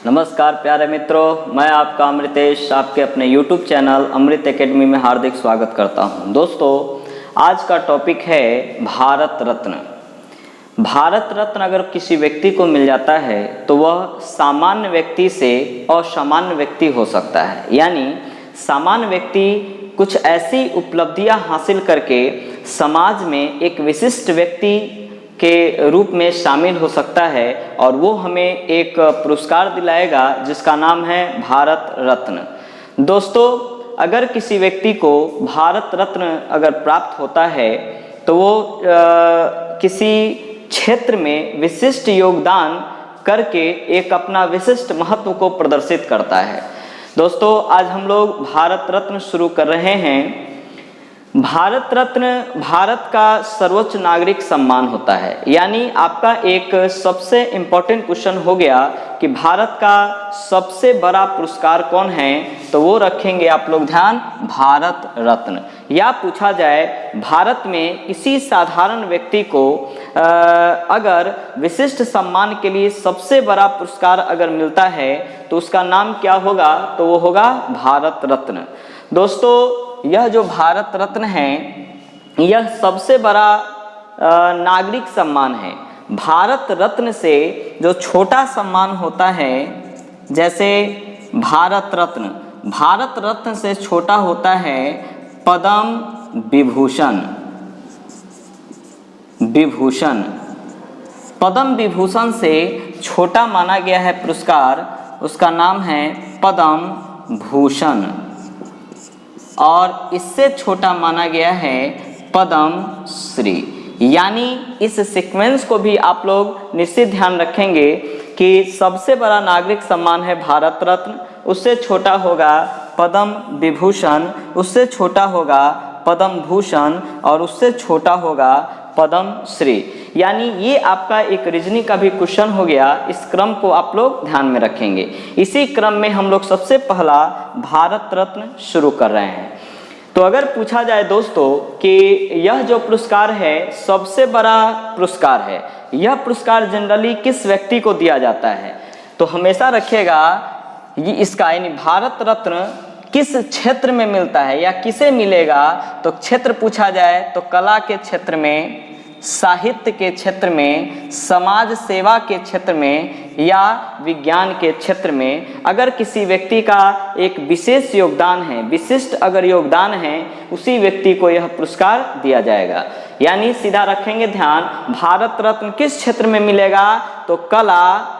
नमस्कार प्यारे मित्रों, मैं आपका अमृतेश आपके अपने YouTube चैनल अमृत एकेडमी में हार्दिक स्वागत करता हूं। दोस्तों, आज का टॉपिक है भारत रत्न। भारत रत्न अगर किसी व्यक्ति को मिल जाता है तो वह सामान्य व्यक्ति से असामान्य व्यक्ति हो सकता है। यानी सामान्य व्यक्ति कुछ ऐसी उपलब्धियां हासिल करके समाज में एक विशिष्ट व्यक्ति के रूप में शामिल हो सकता है और वो हमें एक पुरस्कार दिलाएगा जिसका नाम है भारत रत्न। दोस्तों, अगर किसी व्यक्ति को भारत रत्न अगर प्राप्त होता है तो वो किसी क्षेत्र में विशिष्ट योगदान करके एक अपना विशिष्ट महत्व को प्रदर्शित करता है। दोस्तों, आज हम लोग भारत रत्न शुरू कर रहे हैं। भारत रत्न भारत का सर्वोच्च नागरिक सम्मान होता है। यानी आपका एक सबसे इम्पोर्टेंट क्वेश्चन हो गया कि भारत का सबसे बड़ा पुरस्कार कौन है, तो वो रखेंगे आप लोग ध्यान, भारत रत्न। या पूछा जाए भारत में किसी साधारण व्यक्ति को अगर विशिष्ट सम्मान के लिए सबसे बड़ा पुरस्कार अगर मिलता है तो उसका नाम क्या होगा, तो वो होगा भारत रत्न। दोस्तों, यह जो भारत रत्न है यह सबसे बड़ा नागरिक सम्मान है। भारत रत्न से जो छोटा सम्मान होता है, जैसे भारत रत्न से छोटा होता है पद्म विभूषण। पद्म विभूषण से छोटा माना गया है पुरस्कार, उसका नाम है पद्म भूषण। और इससे छोटा माना गया है पद्म श्री। यानी इस सीक्वेंस को भी आप लोग निश्चित ध्यान रखेंगे कि सबसे बड़ा नागरिक सम्मान है भारत रत्न, उससे छोटा होगा पद्म विभूषण, उससे छोटा होगा पद्म भूषण और उससे छोटा होगा पद्म श्री। यानी ये आपका एक रीजनिंग का भी क्वेश्चन हो गया। इस क्रम को आप लोग ध्यान में रखेंगे। इसी क्रम में हम लोग सबसे पहला भारत रत्न शुरू कर रहे हैं। तो अगर पूछा जाए दोस्तों कि यह जो पुरस्कार है सबसे बड़ा पुरस्कार है, यह पुरस्कार जनरली किस व्यक्ति को दिया जाता है, तो हमेशा रखिएगा ये इसका यानी भारत रत्न किस क्षेत्र में मिलता है या किसे मिलेगा। तो क्षेत्र पूछा जाए तो कला के क्षेत्र में, साहित्य के क्षेत्र में, समाज सेवा के क्षेत्र में या विज्ञान के क्षेत्र में अगर किसी व्यक्ति का एक विशेष योगदान है, विशिष्ट अगर योगदान है, उसी व्यक्ति को यह पुरस्कार दिया जाएगा। यानी सीधा रखेंगे ध्यान, भारत रत्न किस क्षेत्र में मिलेगा, तो कला,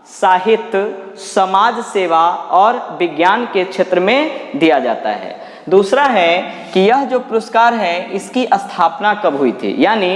साहित्य, समाज सेवा और विज्ञान के क्षेत्र में दिया जाता है। दूसरा है कि यह जो पुरस्कार है इसकी स्थापना कब हुई थी। यानी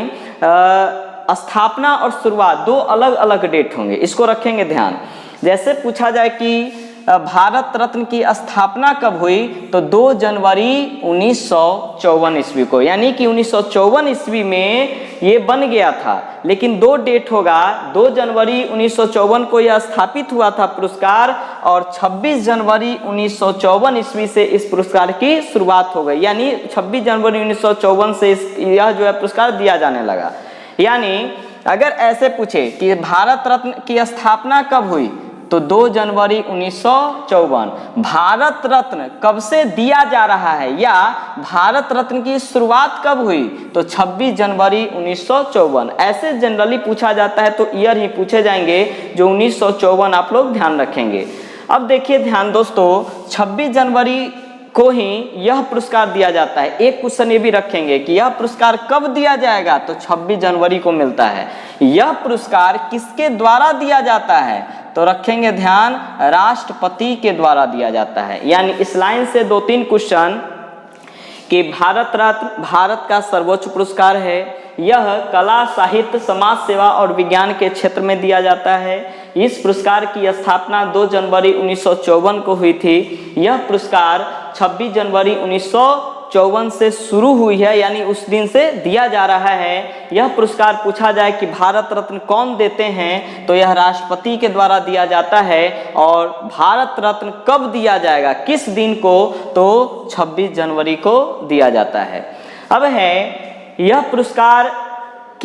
स्थापना और शुरुआत दो अलग अलग डेट होंगे, इसको रखेंगे ध्यान। जैसे पूछा जाए कि भारत रत्न की स्थापना कब हुई, तो 2 जनवरी 1954 ईस्वी को। यानी कि 1954 ईस्वी में ये बन गया था, लेकिन 2 डेट होगा। 2 जनवरी 1954 को यह स्थापित हुआ था पुरस्कार और 26 जनवरी 1954 ईस्वी से इस पुरस्कार की शुरुआत हो गई। यानी 26 जनवरी 1954 से यह जो है पुरस्कार दिया जाने लगा। यानी अगर ऐसे पूछे कि भारत रत्न की स्थापना कब हुई, तो 2 जनवरी 1954। भारत रत्न कब से दिया जा रहा है या भारत रत्न की शुरुआत कब हुई, तो 26 जनवरी 1954। ऐसे जनरली पूछा जाता है तो ईयर ही पूछे जाएंगे, जो 1954 आप लोग ध्यान रखेंगे। अब देखिए ध्यान दोस्तों, 26 जनवरी को ही यह पुरस्कार दिया जाता है। एक क्वेश्चन ये भी रखेंगे कि यह पुरस्कार कब दिया जाएगा, तो 26 जनवरी को मिलता है। यह पुरस्कार किसके द्वारा दिया जाता है, तो रखेंगे ध्यान, राष्ट्रपति के द्वारा दिया जाता है। यानी इस लाइन से 2-3 क्वेश्चन कि भारत रत्न भारत का सर्वोच्च पुरस्कार है, यह कला, साहित्य, समाज सेवा और विज्ञान के क्षेत्र में दिया जाता है। इस पुरस्कार की स्थापना 2 जनवरी 1954 को हुई थी। यह पुरस्कार 26 जनवरी 1954 से शुरू हुई है, यानी उस दिन से दिया जा रहा है। यह पुरस्कार पूछा जाए कि भारत रत्न कौन देते हैं, तो यह राष्ट्रपति के द्वारा दिया जाता है। और भारत रत्न कब दिया जाएगा, किस दिन को, तो 26 जनवरी को दिया जाता है। अब है यह पुरस्कार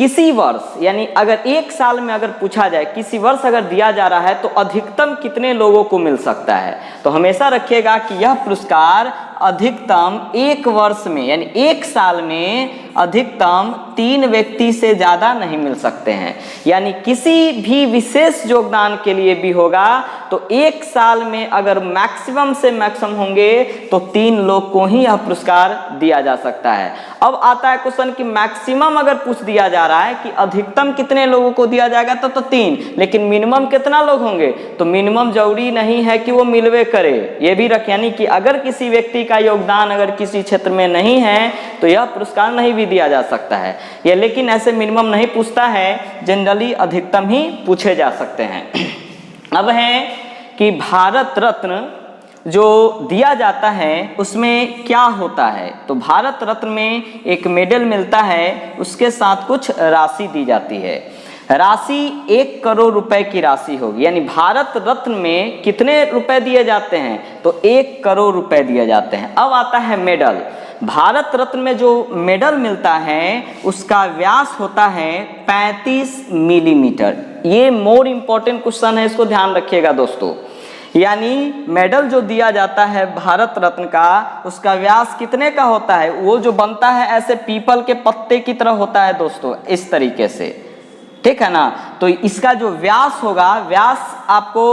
किसी वर्ष यानी अगर एक साल में अगर पूछा जाए किसी वर्ष अगर दिया जा रहा है तो अधिकतम कितने लोगों को मिल सकता है, तो हमेशा रखिएगा कि यह पुरस्कार अधिकतम एक वर्ष में यानी एक साल में अधिकतम 3 व्यक्ति से ज़्यादा नहीं मिल सकते हैं। यानी किसी भी विशेष योगदान के लिए भी होगा तो एक साल में अगर मैक्सिमम से मैक्सिमम होंगे तो 3 लोग को ही यह पुरस्कार दिया जा सकता है। अब आता है क्वेश्चन कि मैक्सिमम अगर पूछ दिया जा रहा है कि अधिकतम कितने लोगों को दिया जाएगा तो 3, लेकिन मिनिमम कितना लोग होंगे, तो मिनिमम जरूरी नहीं है कि वो मिलवे करे, ये भी रख, यानी कि अगर किसी व्यक्ति का योगदान अगर किसी क्षेत्र में नहीं है तो यह पुरस्कार नहीं भी दिया जा सकता है ये, लेकिन ऐसे मिनिमम नहीं पूछता है, जनरली अधिकतम ही पूछे जा सकते हैं। अब है कि भारत रत्न जो दिया जाता है उसमें क्या होता है, तो भारत रत्न में एक मेडल मिलता है, उसके साथ कुछ राशि दी जाती है। राशि 1 करोड़ रुपए की राशि होगी, यानी भारत रत्न में कितने रुपए दिए जाते हैं, तो 1 करोड़ रुपए दिए जाते हैं। अब आता है मेडल। भारत रत्न में जो मेडल मिलता है उसका व्यास होता है 35 मिलीमीटर। ये मोर इम्पोर्टेंट क्वेश्चन है, इसको ध्यान रखिएगा दोस्तों। यानी मेडल जो दिया जाता है भारत रत्न का, उसका व्यास कितने का होता है, वो जो बनता है ऐसे पीपल के पत्ते की तरह होता है दोस्तों, इस तरीके से, ठीक है ना। तो इसका जो व्यास होगा, व्यास आपको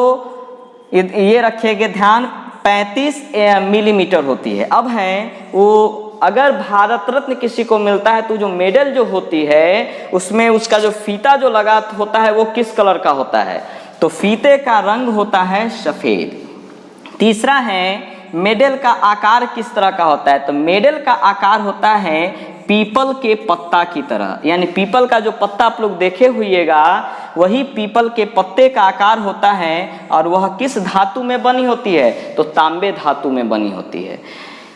ये रखिएगा ध्यान, 35 मिलीमीटर होती है। अब है वो अगर भारत रत्न किसी को मिलता है तो जो मेडल जो होती है उसमें उसका जो फीता जो लगा होता है वो किस कलर का होता है, तो फीते का रंग होता है सफेद। तीसरा है मेडल का आकार किस तरह का होता है, तो मेडल का आकार होता है पीपल के पत्ता की तरह, यानी पीपल का जो पत्ता आप लोग देखे हुइएगा वही पीपल के पत्ते का आकार होता है, और वह किस धातु में बनी होती है, तो तांबे धातु में बनी होती है।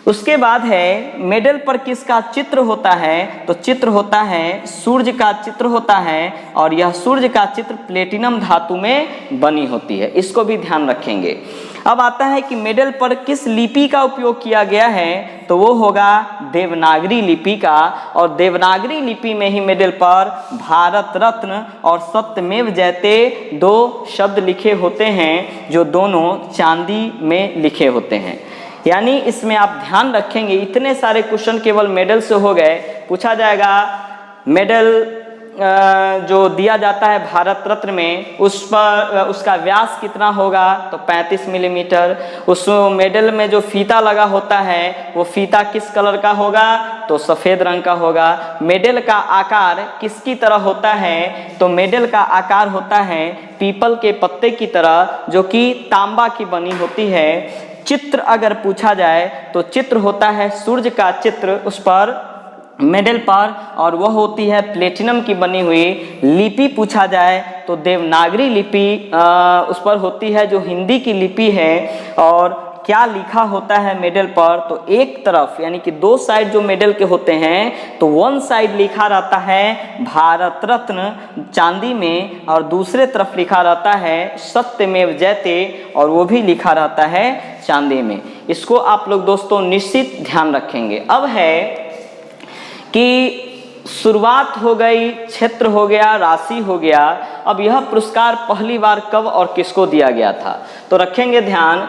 उसके बाद है मेडल पर किसका चित्र होता है, तो चित्र होता है सूर्य का चित्र होता है, और यह सूर्य का चित्र प्लेटिनम धातु में बनी होती है, इसको भी ध्यान रखेंगे। अब आता है कि मेडल पर किस लिपि का उपयोग किया गया है, तो वो होगा देवनागरी लिपि का, और देवनागरी लिपि में ही मेडल पर भारत रत्न और सत्यमेव जयते 2 शब्द लिखे होते हैं, जो दोनों चांदी में लिखे होते हैं। यानी इसमें आप ध्यान रखेंगे, इतने सारे क्वेश्चन केवल मेडल से हो गए। पूछा जाएगा मेडल जो दिया जाता है भारत रत्न में, उस पर उसका व्यास कितना होगा, तो 35 मिलीमीटर। उस मेडल में जो फीता लगा होता है वो फीता किस कलर का होगा, तो सफ़ेद रंग का होगा। मेडल का आकार किसकी तरह होता है, तो मेडल का आकार होता है पीपल के पत्ते की तरह, जो कि तांबा की बनी होती है। चित्र अगर पूछा जाए तो चित्र होता है सूर्य का चित्र उस पर मेडल पर, और वह होती है प्लेटिनम की बनी हुई। लिपि पूछा जाए तो देवनागरी लिपि उस पर होती है, जो हिंदी की लिपि है। और क्या लिखा होता है मेडल पर, तो एक तरफ यानी कि 2 साइड जो मेडल के होते हैं, तो 1 साइड लिखा रहता है भारत रत्न चांदी में, और दूसरे तरफ लिखा रहता है सत्यमेव जयते, और वो भी लिखा रहता है चांदी में। इसको आप लोग दोस्तों निश्चित ध्यान रखेंगे। अब है कि शुरुआत हो गई, क्षेत्र हो गया, राशि हो गया। अब यह पुरस्कार पहली बार कब और किसको दिया गया था, तो रखेंगे ध्यान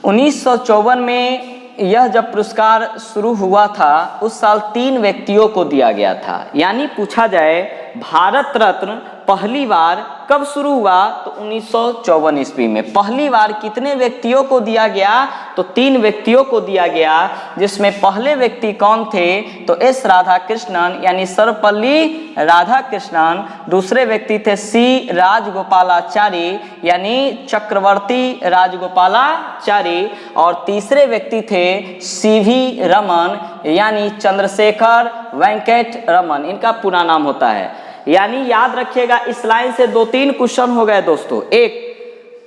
1954 में यह जब पुरस्कार शुरू हुआ था उस साल 3 व्यक्तियों को दिया गया था। यानी पूछा जाए भारत रत्न पहली बार कब शुरू हुआ, तो 1954 ईस्वी में। पहली बार कितने व्यक्तियों को दिया गया, तो 3 व्यक्तियों को दिया गया, जिसमें पहले व्यक्ति कौन थे, तो एस राधाकृष्णन यानी सर्वपल्ली राधाकृष्णन। दूसरे व्यक्ति थे सी राजगोपालाचारी यानी चक्रवर्ती राजगोपालाचारी, और तीसरे व्यक्ति थे सीवी रमन यानी चंद्रशेखर वेंकट रमन, इनका पूरा नाम होता है। यानी याद रखिएगा, इस लाइन से 2-3 क्वेश्चन हो गए दोस्तों। एक,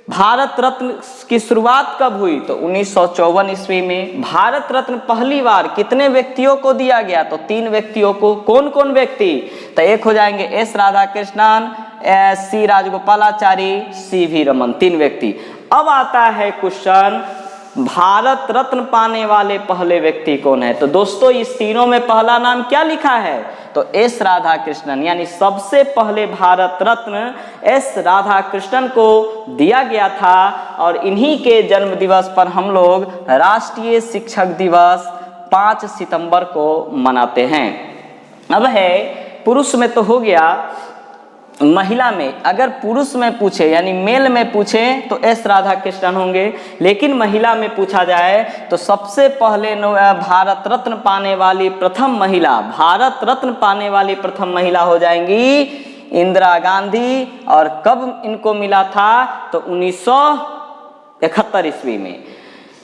भारत रत्न की शुरुआत कब हुई, तो 1954 ईस्वी में। भारत रत्न पहली बार कितने व्यक्तियों को दिया गया, तो 3 व्यक्तियों को। कौन कौन व्यक्ति, तो एक हो जाएंगे S Radhakrishnan, C Rajagopalachari, C V Raman, 3 व्यक्ति। अब आता है क्वेश्चन भारत रत्न पाने वाले पहले व्यक्ति कौन है? तो दोस्तों इस तीनों में पहला नाम क्या लिखा है? तो एस राधा कृष्णन, यानी सबसे पहले भारत रत्न एस राधा कृष्णन को दिया गया था। और इन्हीं के जन्म दिवस पर हम लोग राष्ट्रीय शिक्षक दिवस 5 सितंबर को मनाते हैं। अब है पुरुष में तो हो गया, महिला में अगर पुरुष में पूछे यानी मेल में पूछे तो एस राधा कृष्णन होंगे, लेकिन महिला में पूछा जाए तो सबसे पहले भारत रत्न पाने वाली प्रथम महिला, भारत रत्न पाने वाली प्रथम महिला हो जाएंगी इंदिरा गांधी। और कब इनको मिला था? तो 1971 ईस्वी में।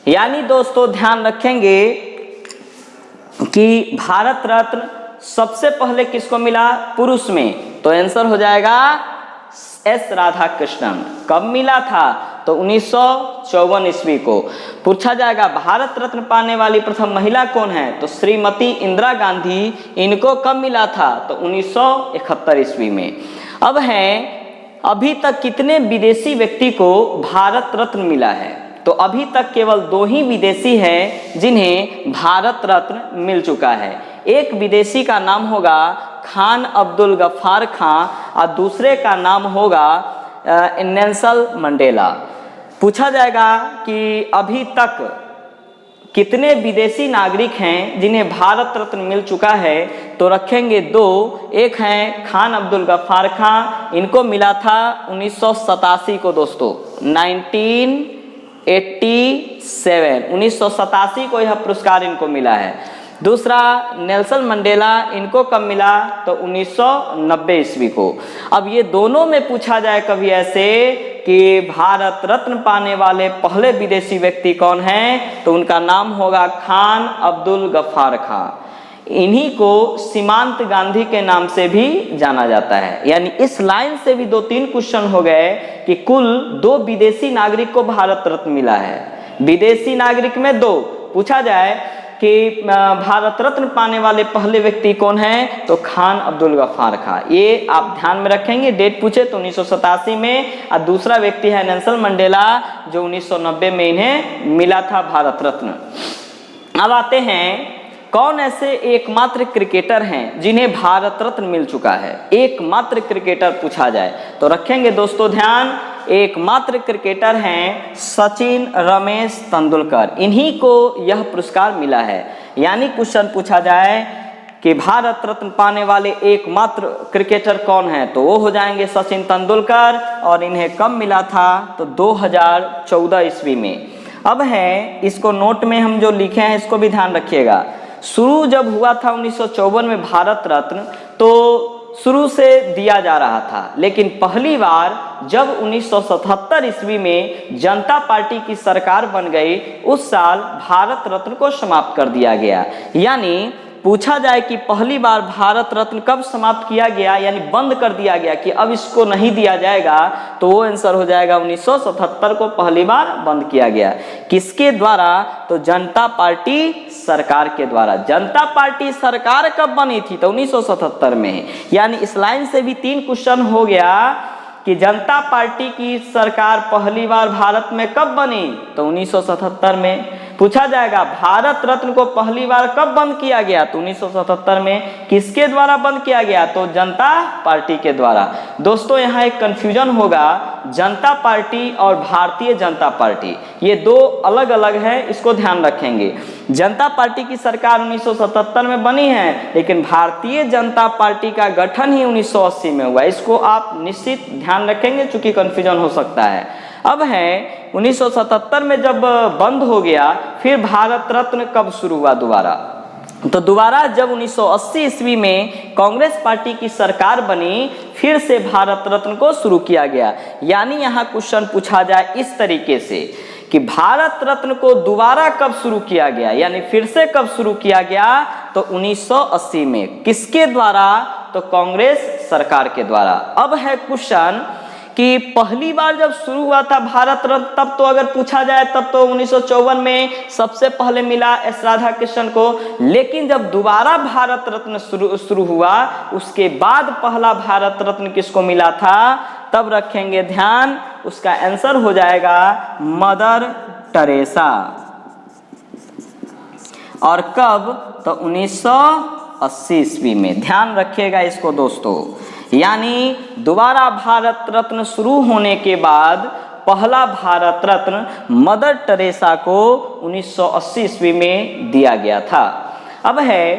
यानी दोस्तों ध्यान रखेंगे कि भारत रत्न सबसे पहले किसको मिला? पुरुष में। तो आंसर हो जाएगा एस राधा कृष्णन। कब मिला था? तो 1954 ईस्वी को। पूछा जाएगा भारत रत्न पाने वाली प्रथम महिला कौन है? तो श्रीमती इंदिरा गांधी। इनको कब मिला था? तो 1971 ईस्वी में। अब है अभी तक कितने विदेशी व्यक्ति को भारत रत्न मिला है? तो अभी तक केवल 2 ही विदेशी हैं जिन्हें भारत रत्न मिल चुका है। एक विदेशी का नाम होगा खान अब्दुल गफ्फार खां और दूसरे का नाम होगा नेल्सन मंडेला। पूछा जाएगा कि अभी तक कितने विदेशी नागरिक हैं जिन्हें भारत रत्न मिल चुका है? तो रखेंगे 2। एक हैं खान अब्दुल गफ्फार खां, इनको मिला था 1987 को दोस्तों, 1987 को यह पुरस्कार इनको मिला है। दूसरा नेल्सन मंडेला, इनको कब मिला? तो 1990 ईस्वी को। अब ये दोनों में पूछा जाए कभी ऐसे कि भारत रत्न पाने वाले पहले विदेशी व्यक्ति कौन हैं? तो उनका नाम होगा खान अब्दुल गफ्फार खां। इन्हीं को सीमांत गांधी के नाम से भी जाना जाता है। यानी इस लाइन से भी 2-3 क्वेश्चन हो गए कि कुल 2 विदेशी नागरिक को भारत रत्न मिला है। विदेशी नागरिक में 2। पूछा जाए कि भारत रत्न पाने वाले पहले व्यक्ति कौन हैं? तो खान अब्दुल गफ्फार खां। ये आप ध्यान में रखेंगे, डेट पूछे तो 1987 में। और दूसरा व्यक्ति है नेल्सन मंडेला जो 1990 में इन्हें मिला था भारत रत्न। अब आते हैं कौन ऐसे एकमात्र क्रिकेटर हैं जिन्हें भारत रत्न मिल चुका है? एकमात्र क्रिकेटर पूछा जाए तो रखेंगे दोस्तों ध्यान, एकमात्र क्रिकेटर हैं सचिन रमेश तेंदुलकर। इन्हीं को यह पुरस्कार मिला है। यानी क्वेश्चन पूछा जाए कि भारत रत्न पाने वाले एकमात्र क्रिकेटर कौन है? तो वो हो जाएंगे सचिन तेंदुलकर। और इन्हें कब मिला था? तो 2014 ईस्वी में। अब है इसको नोट में हम जो लिखे हैं इसको भी ध्यान रखिएगा। शुरू जब हुआ था 1954 में भारत रत्न, तो शुरू से दिया जा रहा था, लेकिन पहली बार जब 1977 ईस्वी में जनता पार्टी की सरकार बन गई, उस साल भारत रत्न को समाप्त कर दिया गया। यानी पूछा जाए कि पहली बार भारत रत्न कब समाप्त किया गया, यानी बंद कर दिया गया कि अब इसको नहीं दिया जाएगा, तो वो आंसर हो जाएगा 1977 को पहली बार बंद किया गया। किसके द्वारा? तो जनता पार्टी सरकार के द्वारा। जनता पार्टी सरकार कब बनी थी? तो 1977 में। यानी इस लाइन से भी 3 क्वेश्चन हो गया कि जनता पार्टी की सरकार पहली बार भारत में कब बनी? तो 1977 में। पूछा जाएगा भारत रत्न को पहली बार कब बंद किया गया? तो 1977 में। किसके द्वारा बंद किया गया? तो जनता पार्टी के द्वारा। दोस्तों यहाँ एक कंफ्यूजन होगा, जनता पार्टी और भारतीय जनता पार्टी ये 2 अलग अलग है, इसको ध्यान रखेंगे। जनता पार्टी की सरकार 1977 में बनी है, लेकिन भारतीय जनता पार्टी का गठन ही 1980 में हुआ। इसको आप निश्चित ध्यान रखेंगे चूंकि कंफ्यूजन हो सकता है। अब है 1977 में जब बंद हो गया, फिर भारत रत्न कब शुरू हुआ दोबारा? तो दोबारा जब 1980 ईस्वी में कांग्रेस पार्टी की सरकार बनी, फिर से भारत रत्न को शुरू किया गया। यानी यहाँ क्वेश्चन पूछा जाए इस तरीके से कि भारत रत्न को दोबारा कब शुरू किया गया, यानी फिर से कब शुरू किया गया? तो 1980 में। किसके द्वारा? तो कांग्रेस सरकार के द्वारा। अब है क्वेश्चन कि पहली बार जब शुरू हुआ था भारत रत्न, तब तो अगर पूछा जाए तब तो 1954 में सबसे पहले मिला एस राधा कृष्णन को, लेकिन जब दोबारा भारत रत्न शुरू हुआ, उसके बाद पहला भारत रत्न किसको मिला था? तब रखेंगे ध्यान, उसका आंसर हो जाएगा मदर टेरेसा। और कब? तो 1980 ईस्वी में। ध्यान रखिएगा इसको दोस्तों। यानी दोबारा भारत रत्न शुरू होने के बाद पहला भारत रत्न मदर टेरेसा को 1980 ईस्वी में दिया गया था। अब है,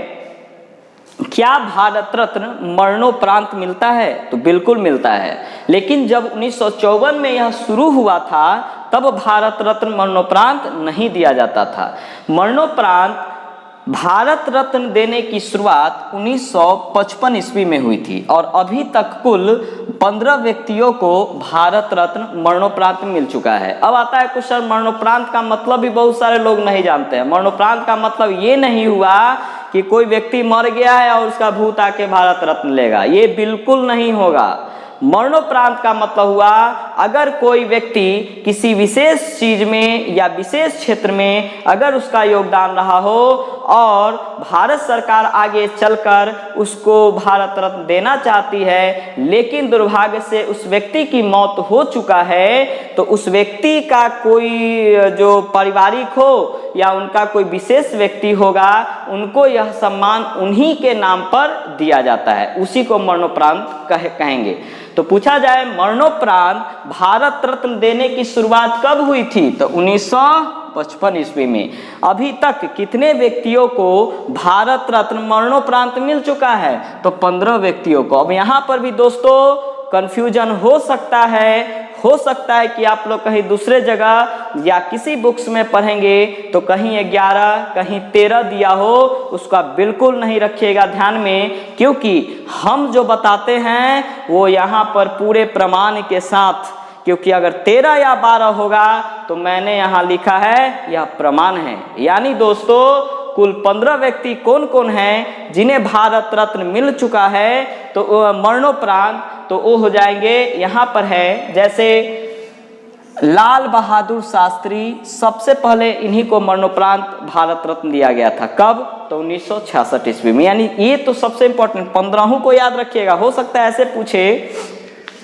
क्या भारत रत्न मरणोपरांत मिलता है? तो बिल्कुल मिलता है, लेकिन जब 1954 में यह शुरू हुआ था तब भारत रत्न मरणोपरांत नहीं दिया जाता था। मरणोपरांत भारत रत्न देने की शुरुआत 1955 ईस्वी में हुई थी और अभी तक कुल 15 व्यक्तियों को भारत रत्न मरणोपरांत मिल चुका है। अब आता है क्वेश्चन, मरणोपरांत का मतलब भी बहुत सारे लोग नहीं जानते हैं। मरणोपरांत का मतलब ये नहीं हुआ कि कोई व्यक्ति मर गया है और उसका भूत आके भारत रत्न लेगा, ये बिल्कुल नहीं होगा। मरणोपरांत का मतलब हुआ अगर कोई व्यक्ति किसी विशेष चीज में या विशेष क्षेत्र में अगर उसका योगदान रहा हो और भारत सरकार आगे चलकर उसको भारत रत्न देना चाहती है, लेकिन दुर्भाग्य से उस व्यक्ति की मौत हो चुका है, तो उस व्यक्ति का कोई जो पारिवारिक हो या उनका कोई विशेष व्यक्ति होगा, उनको यह सम्मान उन्हीं के नाम पर दिया जाता है, उसी को मरणोपरांत कहेंगे। तो पूछा जाए मरणोपरांत भारत रत्न देने की शुरुआत कब हुई थी? तो 1955 ईस्वी में। अभी तक कितने व्यक्तियों को भारत रत्न मरणोपरांत मिल चुका है? तो 15 व्यक्तियों को। अब यहाँ पर भी दोस्तों कंफ्यूजन हो सकता है कि आप लोग कहीं दूसरे जगह या किसी बुक्स में पढ़ेंगे तो कहीं 11 कहीं 13 दिया हो, उसका बिल्कुल नहीं रखिएगा ध्यान में, क्योंकि हम जो बताते हैं वो यहाँ पर पूरे प्रमाण के साथ, क्योंकि अगर 13 या 12 होगा तो मैंने यहाँ लिखा है यह प्रमाण है। यानी दोस्तों कुल 15 व्यक्ति कौन कौन हैं जिन्हें भारत रत्न मिल चुका है तो मरणोपरांत, तो वो हो जाएंगे, यहाँ पर है जैसे लाल बहादुर शास्त्री, सबसे पहले इन्हीं को मरणोपरांत भारत रत्न दिया गया था। कब? तो 1966 ईस्वी में। यानी ये तो सबसे इंपॉर्टेंट 15 को याद रखिएगा। हो सकता है ऐसे पूछे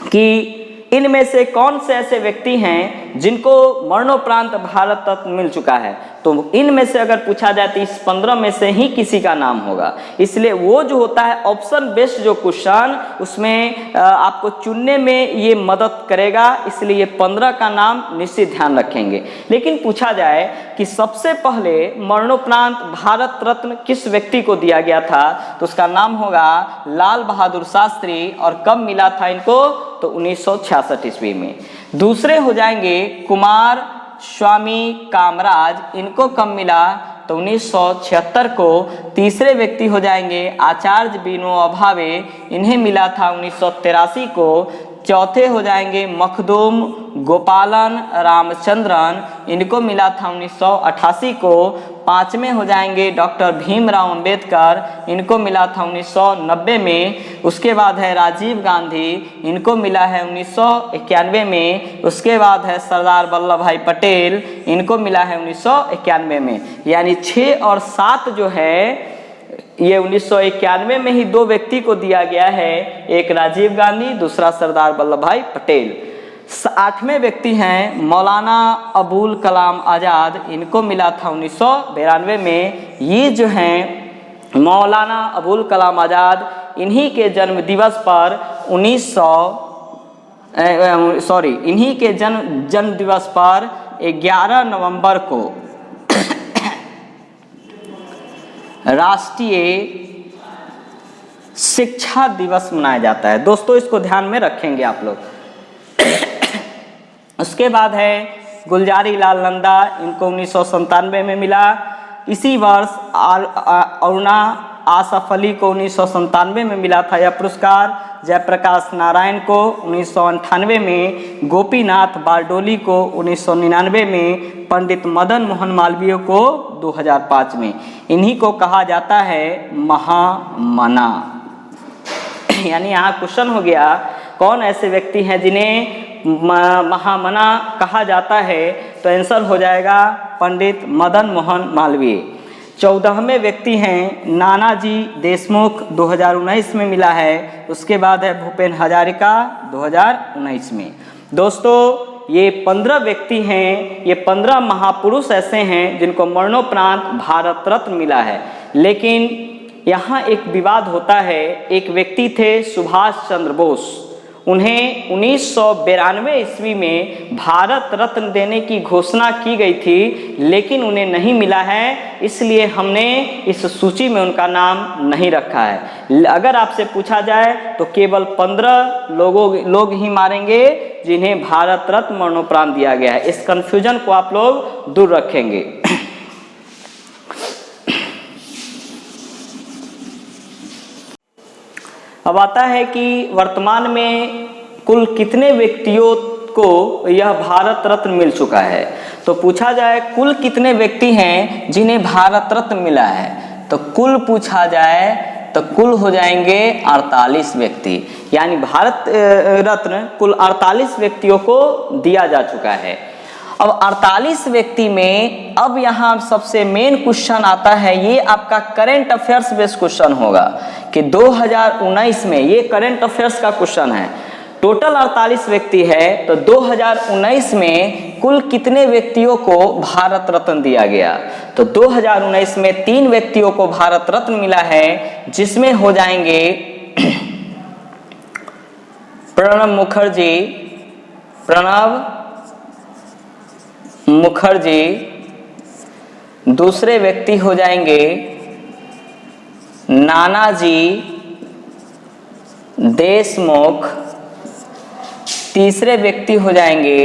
कि इनमें से कौन से ऐसे व्यक्ति हैं जिनको मरणोपरांत भारत रत्न मिल चुका है, तो इनमें से अगर पूछा जाए तो इस 15 में से ही किसी का नाम होगा। इसलिए वो जो होता है ऑप्शन बेस्ड जो क्वेश्चन, उसमें आपको चुनने में ये मदद करेगा, इसलिए 15 का नाम निश्चित ध्यान रखेंगे। लेकिन पूछा जाए कि सबसे पहले मरणोपरांत भारत रत्न किस व्यक्ति को दिया गया था, तो उसका नाम होगा लाल बहादुर शास्त्री। और कब मिला था इनको? तो 1966 ईस्वी में। दूसरे हो जाएंगे कुमार स्वामी कामराज, इनको कब मिला? तो 1976 को। तीसरे व्यक्ति हो जाएंगे आचार्य विनोबा भावे, इन्हें मिला था 1983 को। चौथे हो जाएंगे मखदूम गोपालन रामचंद्रन, इनको मिला था 1988 को। पांचवें हो जाएंगे डॉक्टर भीमराव अंबेडकर, इनको मिला था 1990 में। उसके बाद है राजीव गांधी, इनको मिला है 1991 में। उसके बाद है सरदार वल्लभ भाई पटेल, इनको मिला है 1991 में। यानी 6 और 7 जो है ये 1991 में ही 2 व्यक्ति को दिया गया है, एक राजीव गांधी, दूसरा सरदार वल्लभ भाई पटेल। 8वें व्यक्ति हैं मौलाना अबुल कलाम आज़ाद, इनको मिला था 1992 में। ये जो हैं मौलाना अबुल कलाम आज़ाद, इन्हीं के जन्म दिवस पर इन्हीं के जन्म दिवस पर 11 नवंबर को राष्ट्रीय शिक्षा दिवस मनाया जाता है। दोस्तों इसको ध्यान में रखेंगे आप लोग। उसके बाद है गुलजारी लाल नंदा, इनको 1997 में मिला। इसी वर्ष अरुणा आसफ अली को 1997 में मिला था यह पुरस्कार। जयप्रकाश नारायण को 1998 में, गोपीनाथ बारडोली को 1999 में, पंडित मदन मोहन मालवीय को 2005 में। इन्हीं को कहा जाता है महामना। यानी यहाँ क्वेश्चन हो गया कौन ऐसे व्यक्ति हैं जिन्हें महामना कहा जाता है, तो आंसर हो जाएगा पंडित मदन मोहन मालवीय। 14वें व्यक्ति हैं नानाजी देशमुख, 2019 में मिला है। उसके बाद है भूपेन हजारिका 2019 में। दोस्तों ये 15 व्यक्ति हैं, ये 15 महापुरुष ऐसे हैं जिनको मरणोपरांत भारत रत्न मिला है। लेकिन यहाँ एक विवाद होता है। एक व्यक्ति थे सुभाष चंद्र बोस, उन्हें 1992 ईस्वी में भारत रत्न देने की घोषणा की गई थी, लेकिन उन्हें नहीं मिला है, इसलिए हमने इस सूची में उनका नाम नहीं रखा है। अगर आपसे पूछा जाए तो केवल 15 लोग ही मारेंगे जिन्हें भारत रत्न मरणोपरांत दिया गया है। इस कंफ्यूजन को आप लोग दूर रखेंगे। अब आता है कि वर्तमान में कुल कितने व्यक्तियों को यह भारत रत्न मिल चुका है। तो पूछा जाए कुल कितने व्यक्ति हैं जिन्हें भारत रत्न मिला है, तो कुल पूछा जाए तो कुल हो जाएंगे 48 व्यक्ति, यानी भारत रत्न कुल 48 व्यक्तियों को दिया जा चुका है। अब 48 व्यक्ति में अब यहाँ सबसे मेन क्वेश्चन आता है, ये आपका करंट अफेयर्स बेस्ड क्वेश्चन होगा कि 2019 में, ये करंट अफेयर्स का क्वेश्चन है। टोटल 48 व्यक्ति है, तो 2019 में कुल कितने व्यक्तियों को भारत रत्न दिया गया। तो 2019 में 3 व्यक्तियों को भारत रत्न मिला है, जिसमें हो जाएंगे प्रणब मुखर्जी, दूसरे व्यक्ति हो जाएंगे नानाजी देशमुख, तीसरे व्यक्ति हो जाएंगे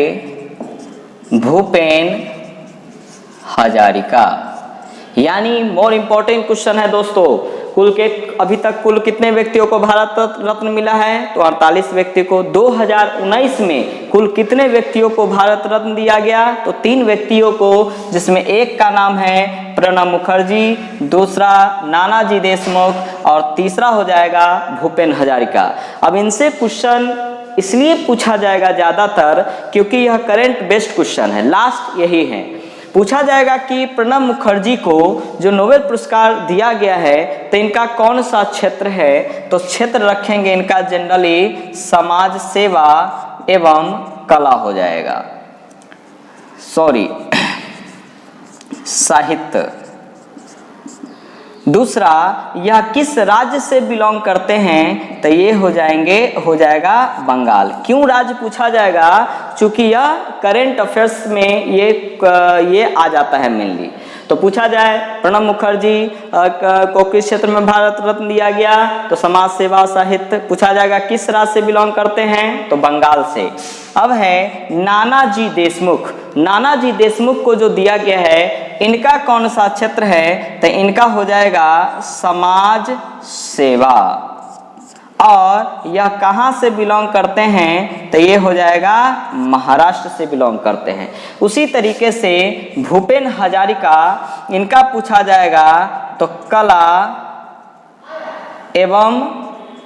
भूपेन हजारिका। यानी मोर इंपॉर्टेंट क्वेश्चन है दोस्तों, अभी तक कुल कितने व्यक्तियों को भारत रत्न मिला है, तो 48 व्यक्ति को। 2019 में कुल कितने व्यक्तियों को भारत रत्न दिया गया, तो 3 व्यक्तियों को, जिसमें एक का नाम है प्रणब मुखर्जी, दूसरा नानाजी देशमुख और तीसरा हो जाएगा भूपेन हजारिका। अब इनसे क्वेश्चन इसलिए पूछा जाएगा ज्यादातर क्योंकि यह करंट बेस्ड क्वेश्चन है, लास्ट यही है। पूछा जाएगा कि प्रणब मुखर्जी को जो नोबेल पुरस्कार दिया गया है तो इनका कौन सा क्षेत्र है, तो क्षेत्र रखेंगे इनका जनरली समाज सेवा एवं कला हो जाएगा, साहित्य। दूसरा, यह किस राज्य से बिलोंग करते हैं, तो ये हो जाएगा बंगाल। क्यों राज्य पूछा जाएगा, चूंकि यह करंट अफेयर्स में ये आ जाता है मेनली। तो पूछा जाए प्रणब मुखर्जी को किस क्षेत्र में भारत रत्न दिया गया, तो समाज सेवा साहित्य। पूछा जाएगा किस राज्य से बिलोंग करते हैं, तो बंगाल से। अब है नानाजी देशमुख को जो दिया गया है, इनका कौन सा क्षेत्र है, तो इनका हो जाएगा समाज सेवा। और यह कहाँ से बिलोंग करते हैं, तो ये हो जाएगा महाराष्ट्र से बिलोंग करते हैं। उसी तरीके से भूपेन हजारिका, इनका पूछा जाएगा तो कला एवं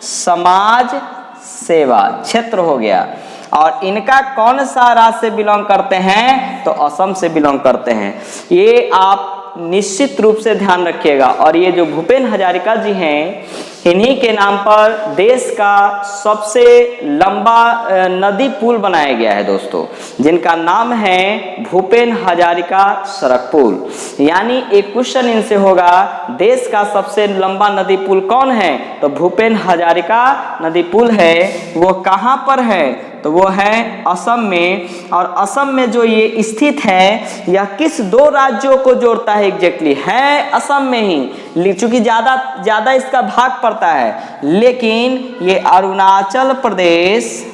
समाज सेवा क्षेत्र हो गया। और इनका कौन सा राज्य से बिलोंग करते हैं, तो असम से बिलोंग करते हैं। ये आप निश्चित रूप से ध्यान रखिएगा। और ये जो भूपेन हजारिका जी हैं, इन्हीं के नाम पर देश का सबसे लंबा नदी पुल बनाया गया है दोस्तों, जिनका नाम है भूपेन हजारिका सड़क पुल। यानी एक क्वेश्चन इनसे होगा, देश का सबसे लंबा नदी पुल कौन है, तो भूपेन हजारिका नदी पुल है। वो कहाँ पर है, तो वो है असम में। और असम में जो ये स्थित है, यह किस 2 राज्यों को जोड़ता है, एग्जैक्टली है असम में ही, चूंकि ज्यादा इसका भाग पड़ता है, लेकिन ये अरुणाचल प्रदेश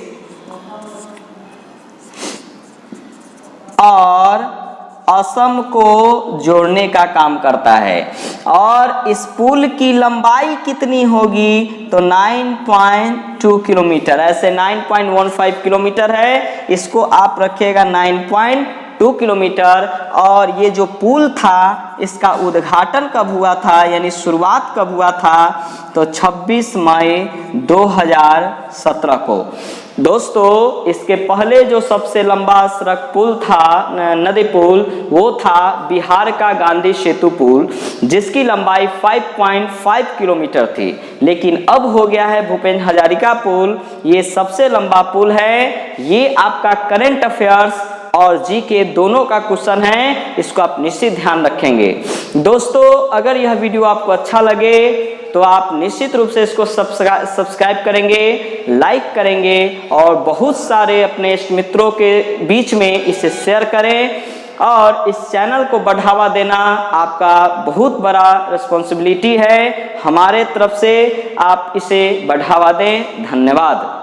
और असम को जोड़ने का काम करता है। और इस पुल की लंबाई कितनी होगी, तो 9.2 किलोमीटर, ऐसे 9.15 किलोमीटर है, इसको आप रखिएगा 9.2 किलोमीटर। और ये जो पुल था, इसका उद्घाटन कब हुआ था, यानी शुरुआत कब हुआ था, तो 26 मई 2017 को। दोस्तों इसके पहले जो सबसे लंबा सड़क पुल था, नदी पुल, वो था बिहार का गांधी सेतु पुल, जिसकी लंबाई 5.5 किलोमीटर थी। लेकिन अब हो गया है भूपेन्द्र हजारिका पुल, ये सबसे लंबा पुल है। ये आपका करंट अफेयर्स और जीके दोनों का क्वेश्चन है, इसको आप निश्चित ध्यान रखेंगे। दोस्तों अगर यह वीडियो आपको अच्छा लगे तो आप निश्चित रूप से इसको सब्सक्राइब करेंगे, लाइक करेंगे और बहुत सारे अपने मित्रों के बीच में इसे शेयर करें। और इस चैनल को बढ़ावा देना आपका बहुत बड़ा रिस्पॉन्सिबिलिटी है, हमारे तरफ से आप इसे बढ़ावा दें। धन्यवाद।